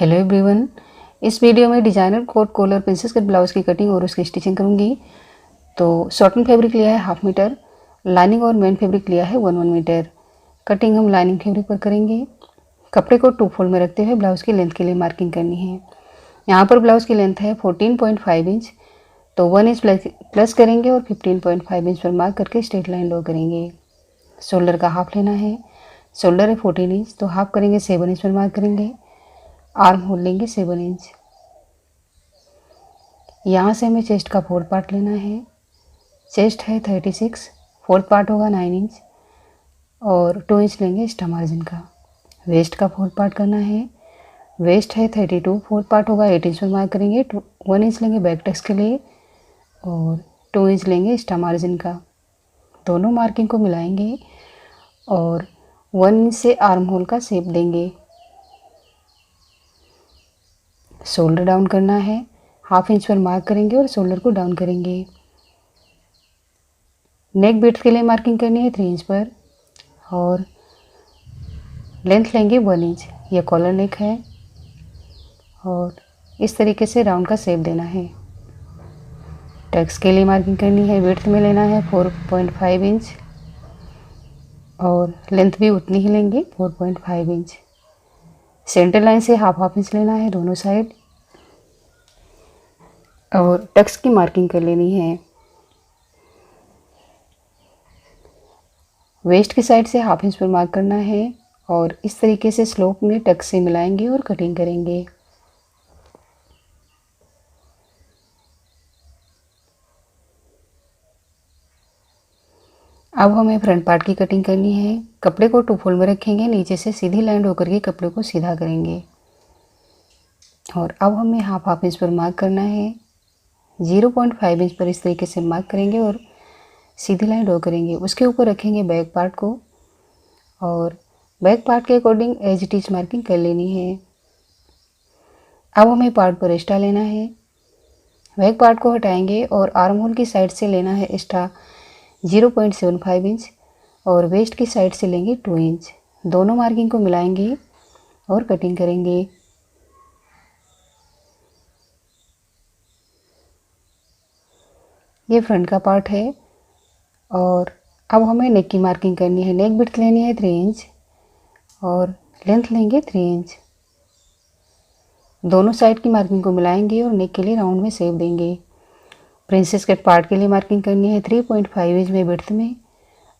Hello everyone. इस video में designer coat collar princess cut blouse की कटिंग और उसकी स्टिचिंग करूंगी। तो शॉर्टन फैब्रिक लिया है 1/2 मीटर, लाइनिंग और मेन फैब्रिक लिया है 1 मीटर। कटिंग हम लाइनिंग फैब्रिक पर करेंगे। कपड़े को 2 फोल्ड में रखते हुए ब्लाउज की लेंथ के लिए मार्किंग करनी है। यहाँ पर ब्लाउज की लेंथ है 14.5 इंच, तो 1 इंच प्लस करेंगे और 15.5 इंच पर मार्क करके स्ट्रेट लाइन ड्रॉ करेंगे। शोल्डर का हाफ लेना है। शोल्डर है 14 इंच, तो हाफ करेंगे 7 इंच पर मार्क करेंगे। आर्म होल लेंगे 7 इंच। यहाँ से हमें चेस्ट का 4 पार्ट लेना है। चेस्ट है 36, 4 पार्ट होगा 9 इंच और 2 इंच लेंगे एक्स्ट्रा मार्जिन का। वेस्ट का 4 पार्ट करना है। वेस्ट है 32, 4 पार्ट होगा 8 इंच पर मार्क करेंगे। 1 इंच लेंगे बैक टक्स के लिए और 2 इंच लेंगे एक्स्ट्रा मार्जिन का। दोनों मार्किंग को मिलाएंगे और 1 इंच से आर्म होल का शेप देंगे। शोल्डर डाउन करना है, 1/2 इंच पर मार्क करेंगे और शोल्डर को डाउन करेंगे। नेक बिड्थ के लिए मार्किंग करनी है 3 इंच पर और लेंथ लेंगे 1 इंच। यह कॉलर नेक है और इस तरीके से राउंड का शेप देना है। टक्स के लिए मार्किंग करनी है। विड्थ में लेना है 4.5 इंच और लेंथ भी उतनी ही लेंगे 4.5 इंच। सेंटर लाइन से हाफ इंच लेना है दोनों साइड और टक्स की मार्किंग कर लेनी है। वेस्ट की साइड से 1/2 इंच पर मार्क करना है और इस तरीके से स्लोप में टक्स से मिलाएंगे और कटिंग करेंगे। अब हमें फ्रंट पार्ट की कटिंग करनी है। कपड़े को 2 फोल्ड में रखेंगे, नीचे से सीधी लाइन ड्रॉ करके कपड़े को सीधा करेंगे और अब हमें हाफ इंच पर मार्क करना है। 0.5 इंच पर इस तरीके से मार्क करेंगे और सीधी लाइन ड्रॉ करेंगे। उसके ऊपर रखेंगे बैक पार्ट को और बैक पार्ट के according as it is marking कर लेनी है। अब हमें पार्ट पर एक्स्ट्रा लेना है। बैक पार्ट को हटाएंगे और आर्म होल की साइड से लेना है एक्स्ट्रा 0.75 इंच और वेस्ट की साइड से लेंगे 2 इंच। दोनों मार्किंग को मिलाएंगे और कटिंग करेंगे। ये फ्रंट का पार्ट है और अब हमें नेक की मार्किंग करनी है। नेक विड्थ लेनी है 3 इंच और लेंथ लेंगे 3 इंच। दोनों साइड की मार्किंग को मिलाएंगे और नेक के लिए राउंड में शेप देंगे। प्रिंसेस कट पार्ट के लिए मार्किंग करनी है 3.5 इंच में विड्थ में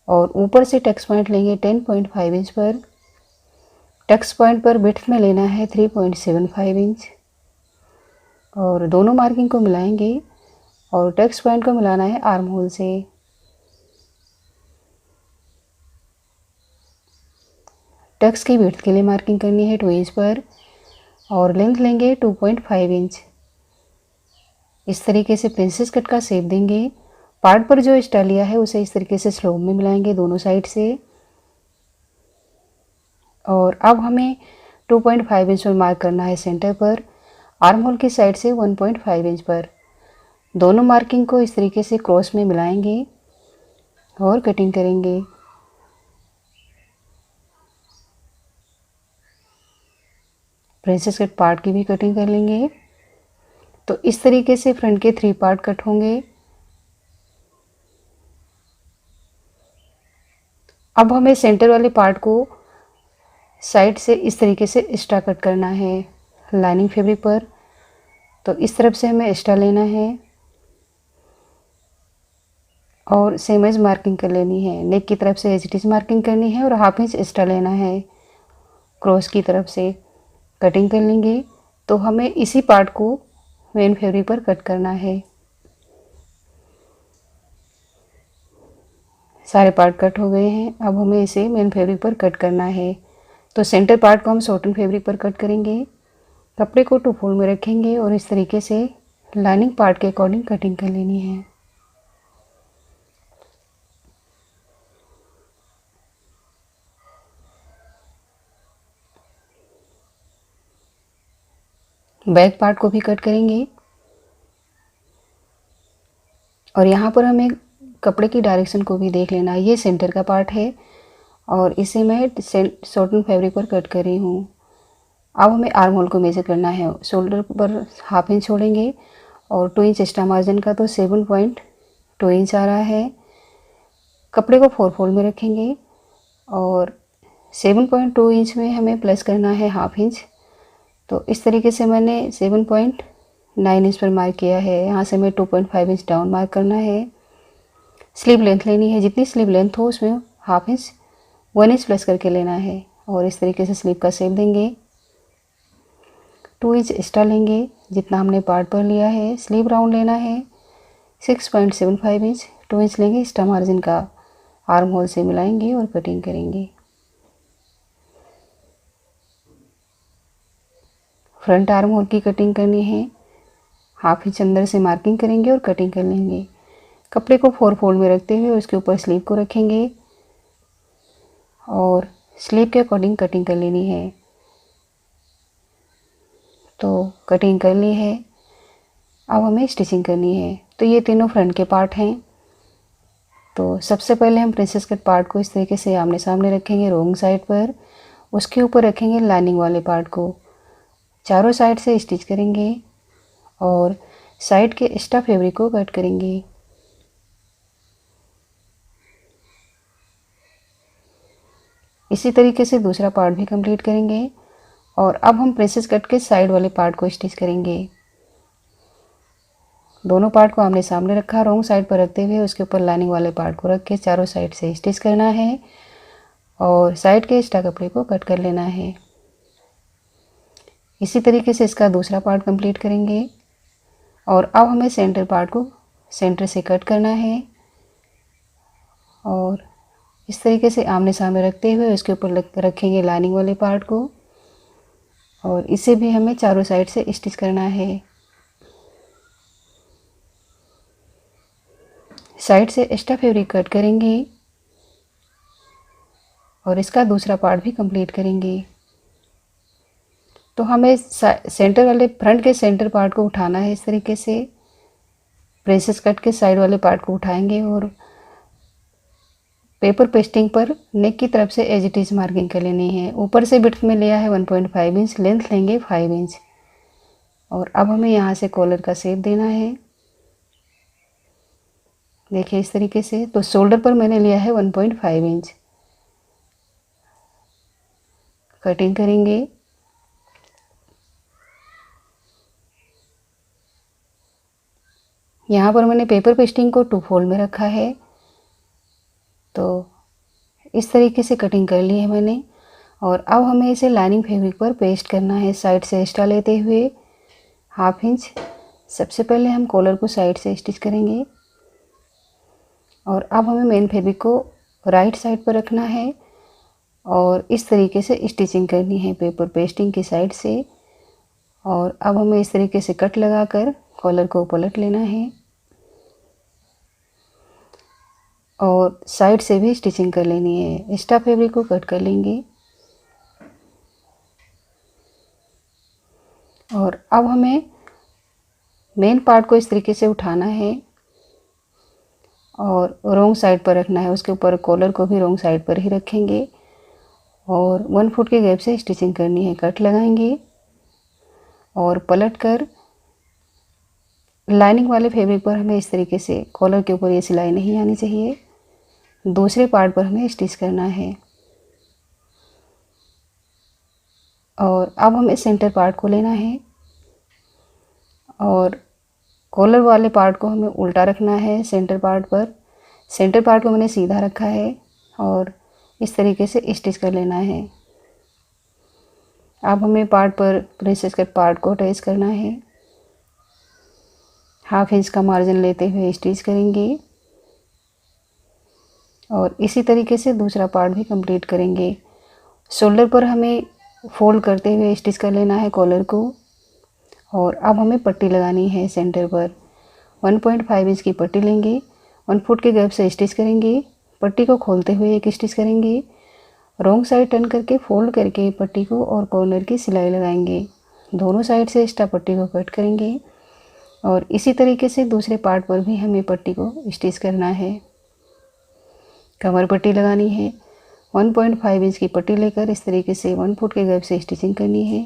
और ऊपर से टक्स पॉइंट लेंगे 10.5 इंच पर। टक्स पॉइंट पर विड्थ में लेना है 3.75 इंच और दोनों मार्किंग को मिलाएंगे और टक्स पॉइंट को मिलाना है आर्म होल से। टक्स की विड्थ के लिए मार्किंग करनी है 2 इंच पर और लेंथ लेंगे 2.5 इंच। इस तरीके से प्रिंसेस कट का शेप देंगे। पार्ट पर जो एक्स्ट्रा लिया है उसे इस तरीके से स्लोप में मिलाएंगे दोनों साइड से और अब हमें 2.5 इंच पर मार्क करना है सेंटर पर, आर्म होल की साइड से 1.5 इंच पर। दोनों मार्किंग को इस तरीके से क्रॉस में मिलाएंगे और कटिंग करेंगे। प्रिंसेस कट पार्ट की भी कटिंग कर लेंगे। तो इस तरीके से फ्रंट के 3 पार्ट कट होंगे। अब हमें सेंटर वाले पार्ट को साइड से इस तरीके से एक्स्ट्रा कट करना है लाइनिंग फैब्रिक पर। तो इस तरफ से हमें एक्स्ट्रा लेना है और सेम एज मार्किंग कर लेनी है। नेक की तरफ से एज इट इज मार्किंग करनी है और 1/2 इंच एक्स्ट्रा लेना है क्रॉस की तरफ से। कटिंग कर लेंगे। तो हमें इसी पार्ट को मेन फैब्रिक पर कट करना है। सारे पार्ट कट हो गए हैं। अब हमें इसे मेन फैब्रिक पर कट करना है। तो सेंटर पार्ट को हम शॉर्टन फैब्रिक पर कट करेंगे। कपड़े को 2 फोल्ड में रखेंगे और इस तरीके से लाइनिंग पार्ट के अकॉर्डिंग कटिंग कर लेनी है। बैक पार्ट को भी कट करेंगे और यहाँ पर हमें कपड़े की डायरेक्शन को भी देख लेना है। ये सेंटर का पार्ट है और इसे मैं शॉर्टन फैब्रिक पर कट कर रही हूँ। अब हमें आर्म होल को मेजर करना है। शोल्डर पर 1/2 इंच छोड़ेंगे और 2 इंच एक्स्ट्रा मार्जिन का तो 7.2 इंच आ रहा है। कपड़े को 4 फोल्ड में रखेंगे और 7.2 इंच में हमें प्लस करना है 1/2 इंच। तो इस तरीके से मैंने 7.9 इंच पर मार्क किया है। यहाँ से हमें 2.5 इंच डाउन मार्क करना है। स्लीव लेंथ लेनी है, जितनी स्लीव लेंथ हो उसमें 1/2 इंच 1 इंच प्लस करके लेना है और इस तरीके से स्लीव का शेप देंगे। 2 इंच एक्स्ट्रा लेंगे जितना हमने पार्ट पर लिया है। स्लीव राउंड लेना है 6.75 इंच। 2 इंच लेंगे एक्स्ट्रा मार्जिन का, आर्म होल से मिलाएंगे और कटिंग करेंगे। फ्रंट आर्म होल की कटिंग करनी है। 1/2 इंच अंदर से मार्किंग करेंगे और कटिंग कर लेंगे। कपड़े को 4 फोल्ड में रखते हुए उसके ऊपर स्लीव को रखेंगे और स्लीव के अकॉर्डिंग कटिंग कर लेनी है। तो कटिंग कर ली है, अब हमें स्टिचिंग करनी है। तो ये तीनों फ्रंट के पार्ट हैं। तो सबसे पहले हम प्रिंसेस कट पार्ट को इस तरीके से आमने सामने रखेंगे रोंग साइड पर। उसके ऊपर रखेंगे लाइनिंग वाले पार्ट को। चारों साइड से स्टिच करेंगे और साइड के एक्स्ट्रा फैब्रिक को कट करेंगे। इसी तरीके से दूसरा पार्ट भी कंप्लीट करेंगे और अब हम प्रिंसेस कट के साइड वाले पार्ट को स्टिच करेंगे। दोनों पार्ट को आमने सामने रखा, रोंग साइड पर रखते हुए उसके ऊपर लाइनिंग वाले पार्ट को रख के चारों साइड से स्टिच करना है और साइड के एक्स्ट्रा कपड़े को कट कर लेना है। इसी तरीके से इसका दूसरा पार्ट कंप्लीट करेंगे और अब हमें सेंटर पार्ट को सेंटर से कट करना है और इस तरीके से आमने सामने रखते हुए उसके ऊपर रखेंगे लाइनिंग वाले पार्ट को और इसे भी हमें चारों साइड से स्टिच करना है। साइड से एक्स्ट्रा फैब्रिक कट करेंगे और इसका दूसरा पार्ट भी कंप्लीट करेंगे। तो हमें सेंटर वाले फ्रंट के सेंटर पार्ट को उठाना है। इस तरीके से प्रिंसेस कट के साइड वाले पार्ट को उठाएंगे और पेपर पेस्टिंग पर नेक की तरफ से एज इट इज मार्किंग कर लेनी है। ऊपर से विड्थ में लिया है 1.5 इंच, लेंथ लेंगे 5 इंच और अब हमें यहाँ से कॉलर का शेप देना है। देखिए इस तरीके से। तो शोल्डर पर मैंने लिया है 1.5 इंच। कटिंग करेंगे। यहाँ पर मैंने पेपर पेस्टिंग को 2 फोल्ड में रखा है। तो इस तरीके से कटिंग कर ली है मैंने और अब हमें इसे लाइनिंग फैब्रिक पर पेस्ट करना है। साइड से एक्स्ट्रा लेते हुए 1/2 इंच। सबसे पहले हम कॉलर को साइड से स्टिच करेंगे और अब हमें मेन फैब्रिक को राइट साइड पर रखना है और इस तरीके से स्टिचिंग करनी है पेपर पेस्टिंग की साइड से। और अब हमें इस तरीके से कट लगाकर कॉलर को पलट लेना है और साइड से भी स्टिचिंग कर लेनी है। एक्स्ट्रा फैब्रिक को कट कर लेंगे और अब हमें मेन पार्ट को इस तरीके से उठाना है और रोंग साइड पर रखना है। उसके ऊपर कॉलर को भी रोंग साइड पर ही रखेंगे और 1 फुट के गैप से स्टिचिंग करनी है। कट लगाएंगे और पलट कर लाइनिंग वाले फैब्रिक पर हमें इस तरीके से कॉलर के ऊपर ये सिलाई नहीं आनी चाहिए। दूसरे पार्ट पर हमें स्टिच करना है और अब हमें सेंटर पार्ट को लेना है और कॉलर वाले पार्ट को हमें उल्टा रखना है सेंटर पार्ट पर। सेंटर पार्ट को मैंने सीधा रखा है और इस तरीके से स्टिच कर लेना है। अब हमें पार्ट पर प्रिंसेस कट पार्ट को अटैच करना है। 1/2 इंच का मार्जिन लेते हुए स्टिच करेंगे और इसी तरीके से दूसरा पार्ट भी कंप्लीट करेंगे। शोल्डर पर हमें फोल्ड करते हुए स्टिच कर लेना है कॉलर को और अब हमें पट्टी लगानी है। सेंटर पर 1.5 इंच की पट्टी लेंगे, 1 फुट के गैप से स्टिच करेंगे। पट्टी को खोलते हुए एक स्टिच करेंगे, रोंग साइड टर्न करके फोल्ड करके पट्टी को और कॉर्नर की सिलाई लगाएंगे। दोनों साइड से एक्स्ट्रा पट्टी को कट करेंगे और इसी तरीके से दूसरे पार्ट पर भी हमें पट्टी को स्टिच करना है। कमर पट्टी लगानी है। 1.5 इंच की पट्टी लेकर इस तरीके से 1 फुट के गैप से स्टिचिंग करनी है।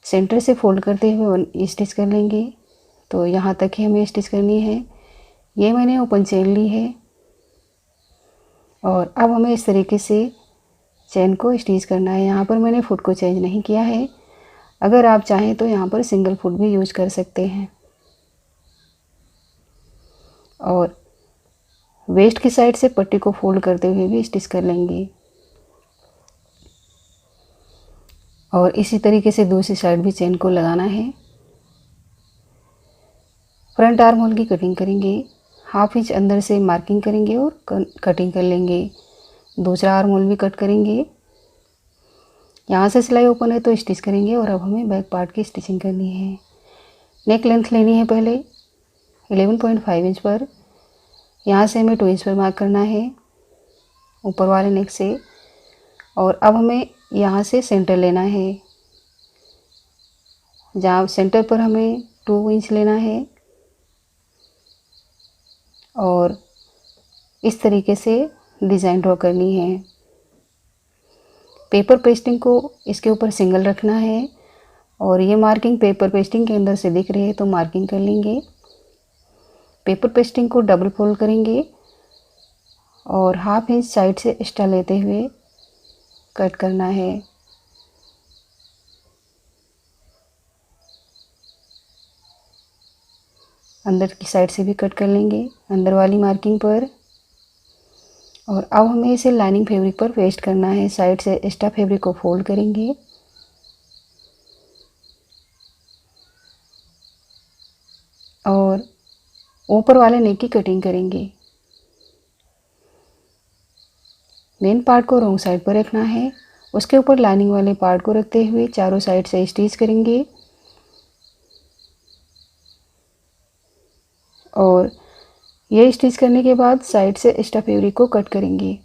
सेंटर से फोल्ड करते हुए स्टिच कर लेंगे। तो यहाँ तक ही हमें स्टिच करनी है। ये मैंने ओपन चेन ली है और अब हमें इस तरीके से चेन को स्टिच करना है। यहाँ पर मैंने फुट को चेंज नहीं किया है। अगर आप चाहें तो यहाँ पर सिंगल फुट भी यूज कर सकते हैं। और वेस्ट की साइड से पट्टी को फोल्ड करते हुए भी स्टिच कर लेंगे और इसी तरीके से दूसरी साइड भी चेन को लगाना है। फ्रंट आर्म होल की कटिंग करेंगे। 1/2 इंच अंदर से मार्किंग करेंगे और कटिंग कर लेंगे। दूसरा आर्म होल भी कट करेंगे। यहाँ से सिलाई ओपन है तो स्टिच करेंगे और अब हमें बैक पार्ट की स्टिचिंग करनी है। नेक लेंथ लेनी है पहले 11.5 इंच पर। यहाँ से हमें 2 इंच पर मार्क करना है ऊपर वाले नेक से। और अब हमें यहाँ से सेंटर लेना है। जहाँ सेंटर पर हमें 2 इंच लेना है और इस तरीके से डिज़ाइन ड्रॉ करनी है। पेपर पेस्टिंग को इसके ऊपर सिंगल रखना है और ये मार्किंग पेपर पेस्टिंग के अंदर से दिख रही है तो मार्किंग कर लेंगे। पेपर पेस्टिंग को डबल फोल्ड करेंगे और 1/2 इंच साइड से एक्स्ट्रा लेते हुए कट करना है। अंदर की साइड से भी कट कर लेंगे अंदर वाली मार्किंग पर। और अब हमें इसे लाइनिंग फैब्रिक पर पेस्ट करना है। साइड से एक्स्ट्रा फैब्रिक को फोल्ड करेंगे और ऊपर वाले नेक की कटिंग करेंगे। मेन पार्ट को रॉन्ग साइड पर रखना है। उसके ऊपर लाइनिंग वाले पार्ट को रखते हुए चारों साइड से स्टिच करेंगे और ये स्टिच करने के बाद साइड से एक्स्ट्रा फैब्रिक को कट करेंगे।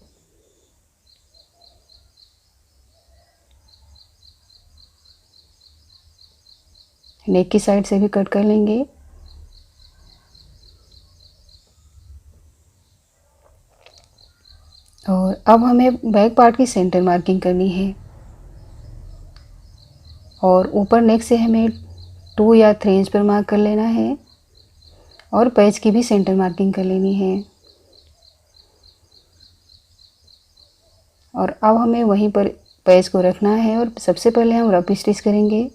नेक की साइड से भी कट कर लेंगे। और अब हमें बैक पार्ट की सेंटर मार्किंग करनी है और ऊपर नेक से हमें 2 या 3 इंच पर मार्क कर लेना है और पैच की भी सेंटर मार्किंग कर लेनी है। और अब हमें वहीं पर पैच को रखना है और सबसे पहले हम रफ स्टिच करेंगे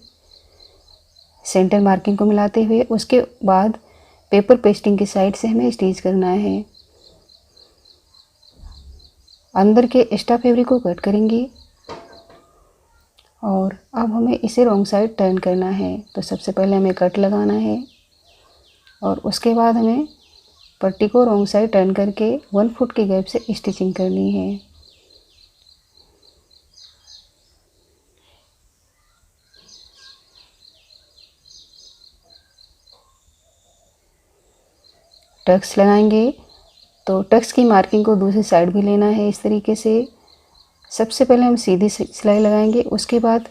सेंटर मार्किंग को मिलाते हुए। उसके बाद पेपर पेस्टिंग की साइड से हमें स्टिच करना है। अंदर के एक्स्ट्रा फैब्रिक को कट करेंगे और अब हमें इसे रॉन्ग साइड टर्न करना है। तो सबसे पहले हमें कट लगाना है और उसके बाद हमें पट्टी को रॉन्ग साइड टर्न करके 1 फुट के गैप से स्टिचिंग करनी है। टक्स लगाएंगे तो टक्स की मार्किंग को दूसरी साइड भी लेना है इस तरीके से। सबसे पहले हम सीधी सिलाई लगाएंगे, उसके बाद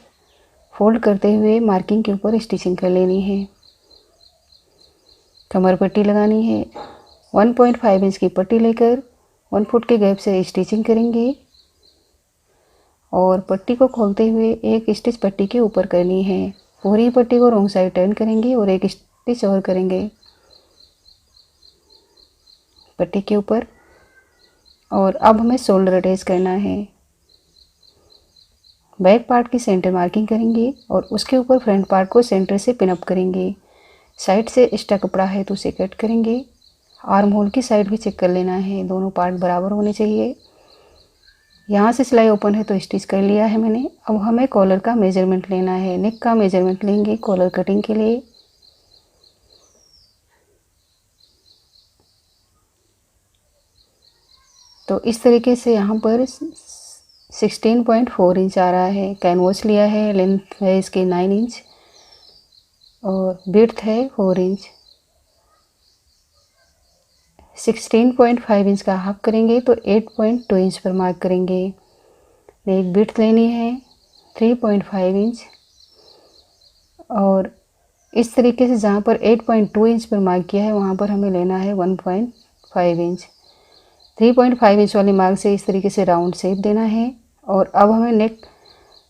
फोल्ड करते हुए मार्किंग के ऊपर स्टिचिंग कर लेनी है। कमर पट्टी लगानी है। 1.5 इंच की पट्टी लेकर 1 फुट के गैप से स्टिचिंग करेंगे और पट्टी को खोलते हुए एक स्टिच पट्टी के ऊपर करनी है। पूरी पट्टी को रॉन्ग साइड टर्न करेंगे और एक स्टिच और करेंगे पट्टी के ऊपर। और अब हमें शोल्डर अटैच करना है। बैक पार्ट की सेंटर मार्किंग करेंगे और उसके ऊपर फ्रंट पार्ट को सेंटर से पिन अप करेंगे। साइड से एक्स्ट्रा कपड़ा है तो उसे कट करेंगे। आर्म होल की साइड भी चेक कर लेना है, दोनों पार्ट बराबर होने चाहिए। यहाँ से सिलाई ओपन है तो स्टिच कर लिया है मैंने। अब हमें कॉलर का मेजरमेंट लेना है। नेक का मेजरमेंट लेंगे कॉलर कटिंग के लिए। तो इस तरीके से यहाँ पर 16.4 इंच आ रहा है। कैनवस लिया है, लेंथ है इसकी 9 इंच और विड्थ है 4 इंच। 16.5 इंच का हाफ करेंगे तो 8.2 इंच पर मार्क करेंगे। एक विड्थ लेनी है 3.5 इंच और इस तरीके से जहाँ पर 8.2 इंच पर मार्क किया है वहाँ पर हमें लेना है 1.5 इंच। 3.5 इंच वाले मार्क से इस तरीके से राउंड शेप देना है। और अब हमें नेक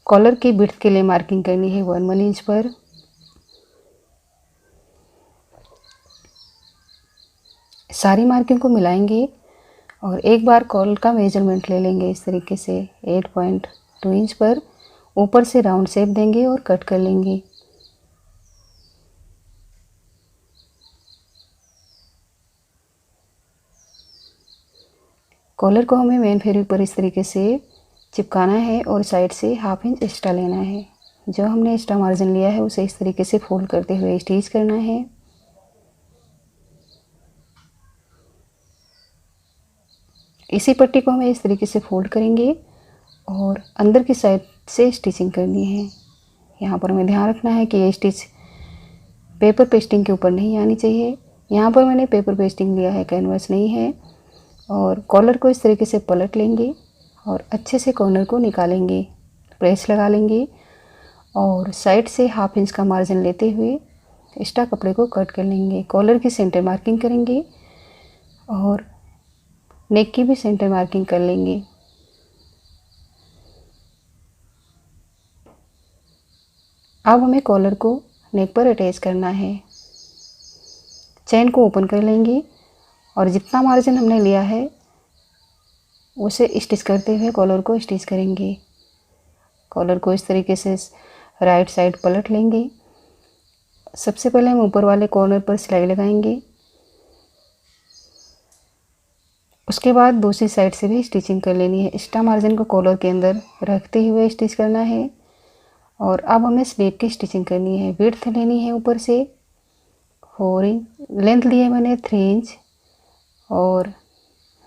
कॉलर की विड्थ के लिए मार्किंग करनी है 1 इंच पर। सारी मार्किंग को मिलाएंगे और एक बार कॉलर का मेजरमेंट ले लेंगे इस तरीके से 8.2 इंच पर। ऊपर से राउंड शेप देंगे और कट कर लेंगे। कॉलर को हमें मेन फैब्रिक पर इस तरीके से चिपकाना है और साइड से 1/2 इंच एक्स्ट्रा लेना है। जो हमने एक्स्ट्रा मार्जिन लिया है उसे इस तरीके से फोल्ड करते हुए स्टिच करना है। इसी पट्टी को हमें इस तरीके से फोल्ड करेंगे और अंदर की साइड से स्टिचिंग करनी है। यहाँ पर हमें ध्यान रखना है कि ये स्टिच पेपर पेस्टिंग के ऊपर नहीं आनी चाहिए। यहाँ पर मैंने पेपर पेस्टिंग लिया है, कैनवास नहीं है। और कॉलर को इस तरीके से पलट लेंगे और अच्छे से कॉर्नर को निकालेंगे, प्रेस लगा लेंगे और साइड से 1/2 इंच का मार्जिन लेते हुए एक्स्ट्रा कपड़े को कट कर लेंगे। कॉलर की सेंटर मार्किंग करेंगे और नेक की भी सेंटर मार्किंग कर लेंगे। अब हमें कॉलर को नेक पर अटैच करना है। चेन को ओपन कर लेंगे और जितना मार्जिन हमने लिया है उसे स्टिच करते हुए कॉलर को स्टिच करेंगे। कॉलर को इस तरीके से राइट साइड पलट लेंगे। सबसे पहले हम ऊपर वाले कॉर्नर पर सिलाई लगाएंगे। उसके बाद दूसरी साइड से भी स्टिचिंग कर लेनी है। एक्स्ट्रा मार्जिन को कॉलर के अंदर रखते हुए स्टिच करना है। और अब हमें स्लीव की स्टिचिंग करनी है। विड्थ लेनी है ऊपर से 4 इंच, लेंथ ली है मैंने 3 इंच और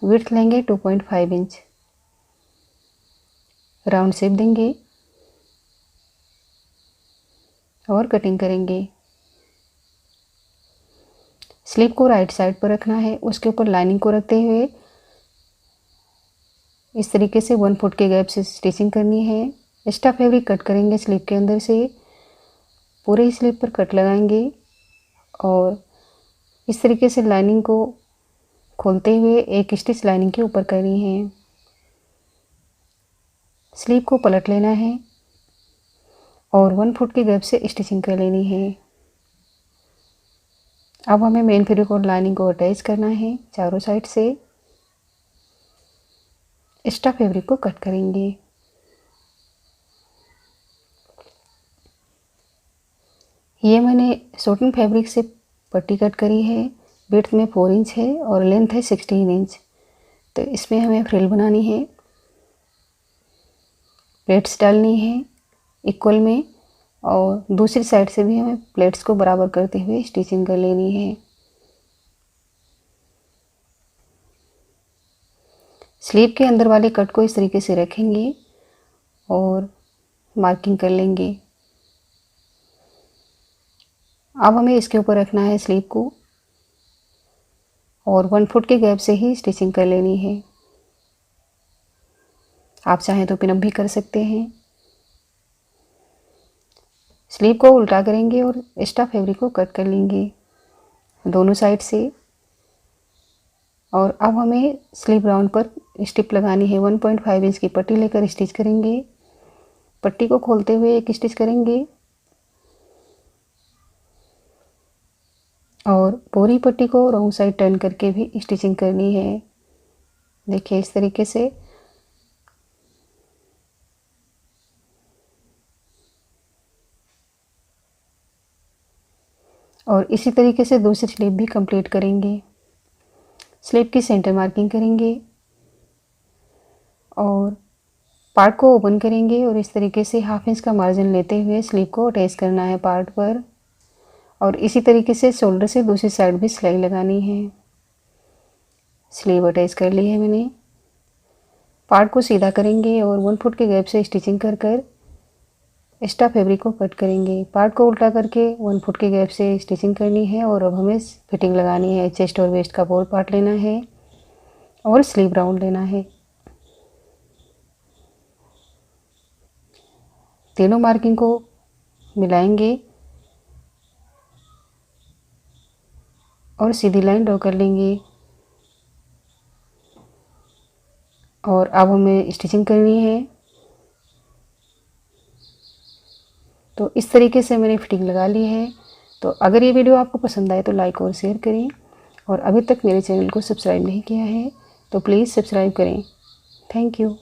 विड्थ लेंगे 2.5 इंच। राउंड शेप देंगे और कटिंग करेंगे। स्लीव को राइट साइड पर रखना है, उसके ऊपर लाइनिंग को रखते हुए इस तरीके से 1 फुट के गैप से स्टिचिंग करनी है। एक्स्ट्रा फैब्रिक कट करेंगे स्लीव के अंदर से, पूरे स्लीव पर कट लगाएंगे और इस तरीके से लाइनिंग को खोलते हुए एक स्टिच लाइनिंग के ऊपर करनी है। स्लीव को पलट लेना है और 1 फुट के गैप से स्टिचिंग कर लेनी है। अब हमें मेन फैब्रिक और लाइनिंग को अटैच करना है चारों साइड से। एक्स्ट्रा फैब्रिक को कट करेंगे। ये मैंने शॉर्टिंग फैब्रिक से पट्टी कट करी है। विड्थ में 4 इंच है और लेंथ है 16 इंच। तो इसमें हमें फ्रिल बनानी है, प्लेट्स डालनी है इक्वल में और दूसरी साइड से भी हमें प्लेट्स को बराबर करते हुए स्टिचिंग कर लेनी है। स्लीव के अंदर वाले कट को इस तरीके से रखेंगे और मार्किंग कर लेंगे। अब हमें इसके ऊपर रखना है स्लीव को और 1 फुट के गैप से ही स्टिचिंग कर लेनी है। आप चाहें तो पिन अप भी कर सकते हैं। स्लीव को उल्टा करेंगे और एक्स्ट्रा फैब्रिक को कट कर लेंगे दोनों साइड से। और अब हमें स्लीव राउंड पर स्टिप लगानी है। 1.5 इंच की पट्टी लेकर स्टिच करेंगे। पट्टी को खोलते हुए एक स्टिच करेंगे और पूरी पट्टी को रॉन्ग साइड टर्न करके भी स्टिचिंग करनी है। देखिए इस तरीके से। और इसी तरीके से दूसरी स्लीव भी कंप्लीट करेंगे। स्लीव की सेंटर मार्किंग करेंगे और पार्ट को ओपन करेंगे और इस तरीके से 1/2 इंच का मार्जिन लेते हुए स्लीव को अटैच करना है पार्ट पर। और इसी तरीके से शोल्डर से दूसरी साइड भी सिलाई लगानी है। स्लीव अटैच कर ली है मैंने। पार्ट को सीधा करेंगे और 1 फुट के गैप से स्टिचिंग कर कर एक्स्ट्रा फैब्रिक को कट करेंगे। पार्ट को उल्टा करके 1 फुट के गैप से स्टिचिंग करनी है और अब हमें फिटिंग लगानी है। चेस्ट और वेस्ट का बोर पार्ट लेना है और स्लीव राउंड लेना है। तीनों मार्किंग को मिलाएंगे और सीधी लाइन ड्रॉ कर लेंगे। और अब हमें स्टिचिंग करनी है। तो इस तरीके से मैंने फिटिंग लगा ली है। तो अगर ये वीडियो आपको पसंद आए तो लाइक और शेयर करें, और अभी तक मेरे चैनल को सब्सक्राइब नहीं किया है तो प्लीज़ सब्सक्राइब करें। Thank you.